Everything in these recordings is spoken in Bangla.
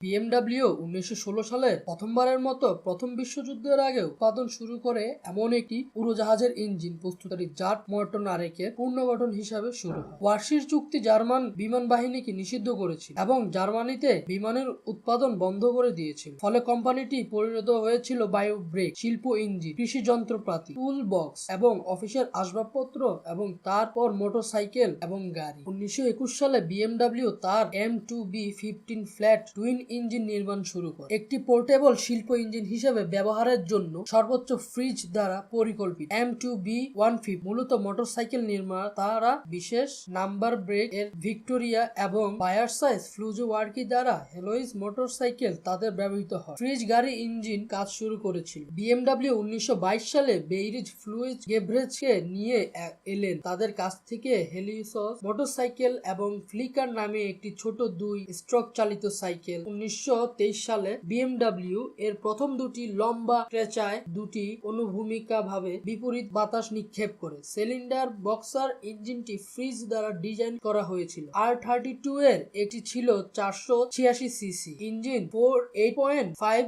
বিএমডব্লিউ 1916 সালে প্রথমবারের মতো প্রথম বিশ্বযুদ্ধের আগে উৎপাদন শুরু করে এমন একটি উড়োজাহাজের ইঞ্জিন প্রস্তুতকারী জাট মোটর নারেকের পুনর্গঠন হিসাবে শুরু হয়। ওয়ারশির চুক্তি জার্মান বিমান বাহিনীকে নিষিদ্ধ করেছিল এবং জার্মানিতে বিমানের উৎপাদন বন্ধ করে দিয়েছিল। ফলে কোম্পানিটি পরিণত হয়েছিল বায়ু ব্রেক, শিল্প ইঞ্জিন, কৃষি যন্ত্রপাতি, টুল বক্স এবং অফিসের আসবাবপত্র এবং তারপর মোটরসাইকেল এবং গাড়ি। 1921 সালে বিএমডব্লিউ তার M2B15 ফ্ল্যাট টুইন ইঞ্জিন নির্মাণ শুরু করে, একটি পোর্টেবল শিল্প ইঞ্জিন হিসেবে ব্যবহারের জন্য সর্বোচ্চ ফ্রিজ দ্বারা পরিকল্পিত। M2B15 মূলত মোটরসাইকেল নির্মাতারা বিশেষ নাম্বার ব্রেক এর ভিক্টোরিয়া এবং ফায়ারসাইজ ফ্লুজওয়ার্কি দ্বারা হেলোইজ মোটরসাইকেল তাদের ব্যবহৃত হয়। ফ্রিজ গাড়ি ইঞ্জিন কাজ শুরু করেছিল। বিএমডব্লিউ 1922 সালে বেইরিজ ফ্লুইজ গেভরেজকে নিয়ে এলেন। তাদের কাছ থেকে হেলিসস মোটরসাইকেল এবং ফ্লিকার নামে একটি ছোট দুই স্ট্রোক চালিত সাইকেল। 1923 সালে বিএমডব্লিউ এর প্রথম দুটি লম্বা ট্রেচায় দুটি অনুভূমিকাভাবে বিপরীত বাতাস নিক্ষেপ করে। সিলিন্ডার বক্সার ইঞ্জিনটি ফ্রিজ দ্বারা ডিজাইন করা হয়েছিল। R32 এর এটি ছিল 486 সিসি ইঞ্জিন, 8.5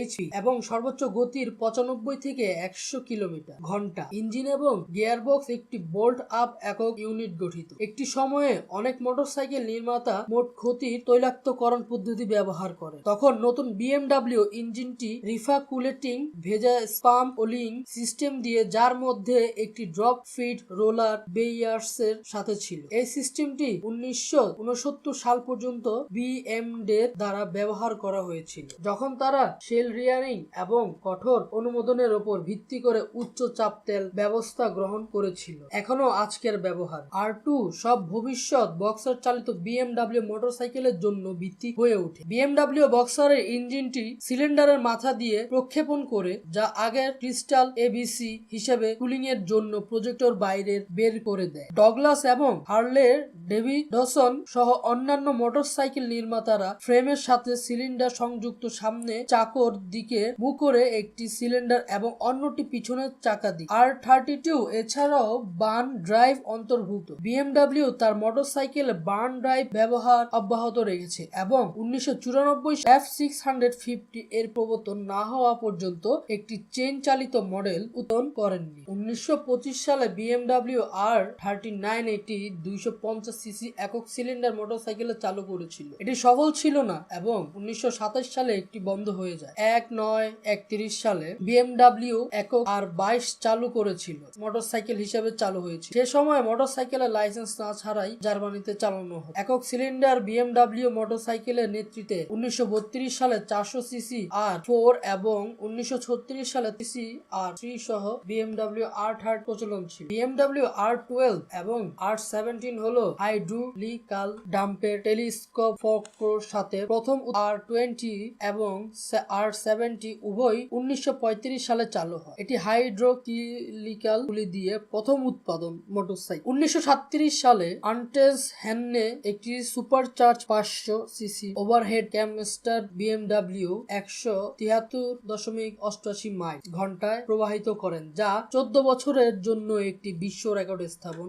HP এবং সর্বোচ্চ গতির 95 থেকে 100 কিলোমিটার ঘন্টা। ইঞ্জিন এবং গিয়ারবক্স একটি বোল্ট আপ একক ইউনিট গঠিত। একটি সময়ে অনেক মোটরসাইকেল নির্মাতা মোট ক্ষতির তৈলাক্তকরণ পদ্ধতি ব্যবহার করে। তখন নতুন বিএমডব্লিউ ইঞ্জিনটি রিফাকুলেটিং ভেজা স্পাম ওলিং সিস্টেম দিয়ে, যার মধ্যে একটি ড্রপ ফিড রোলার বেইয়ার্স এর সাথে ছিল। এই সিস্টেমটি 1969 সাল পর্যন্ত বিএমডের দ্বারা ব্যবহার করা হয়েছিল, যখন তারা শেল রিয়ারিং এবং কঠোর অনুমোদনের উপর ভিত্তি করে উচ্চ চাপ তেল ব্যবস্থা গ্রহণ করেছিল। এখনো আজকের ব্যবহার R2 সব ভবিষ্যৎ বক্সার চালিত বিএমডব্লিউ মোটরসাইকেলের জন্য ভিত্তি হয়ে ওঠে। বিএমডব্লিউ বক্সারের ইঞ্জিনটি সিলিন্ডারের মাথা দিয়ে প্রক্ষেপণ করে, যা আগের ক্রিস্টাল এবিসি হিসেবে কুলিং এর জন্য প্রজেক্টর বাইরে বের করে দেয়। ডগলাস এবং হার্লে ডেভিডসন সহ অন্যান্য মোটরসাইকেল নির্মাতারা ফ্রেমের সাথে সিলিন্ডার সংযুক্ত, সামনে চাকর দিকে মুখ করে একটি সিলিন্ডার এবং অন্যটি পিছনের চাকা দিকে। R32 এছাড়াও বার্ন ড্রাইভ অন্তর্ভুক্ত। বিএমডব্লিউ তার মোটরসাইকেলে বার্ন ড্রাইভ ব্যবহার অব্যাহত রেখেছে এবং 1994 F650 এর প্রবর্তন না হওয়া পর্যন্ত একটি চেইন চালিত মডেল উৎপাদন করেননি। 1925 সালে বিএমডব্লিউ R39 একটি 250 সিসি একক সিলিন্ডার মোটরসাইকেলে চালু করেছিল। এটি সফল ছিল না এবং 1927 সালে একটি বন্ধ হয়ে যায়। 1931 সালে বিএমডব্লিউ একক R22 চালু করেছিল, মোটরসাইকেল হিসেবে চালু হয়েছিল। সে সময় মোটরসাইকেলের লাইসেন্স না ছাড়াই জার্মানিতে চালানো হয়। একক সিলিন্ডার বিএমডব্লিউ মোটরসাইকেলের নেতৃত্বে 1932 সালে 400 সিসি R4 এবং 1936 সালে সিসি R3 সহ বিএমডব্লিউ R30 প্রচলন ছিল। বিএমডব্লিউ R12 এবং R17 হলো হাইড্রোলিকাল ডাম্পের টেলিস্কোপ ফোর্কের সাথে প্রথম। R20 এবং R70 উভয় 1935 সালে চালু হয়। এটি হাইড্রোলিকাল গুলি দিয়ে প্রথম উৎপাদন মোটরসাইকেল। 1937 সালে আন্টেজ হ্যান্নে একটি supercharge 500 CC overhead camshaft BMW 173.88 mile ঘন্টায় প্রবাহিত করেন, যা 14 বছরের জন্য একটি বিশ্ব রেকর্ড স্থাপন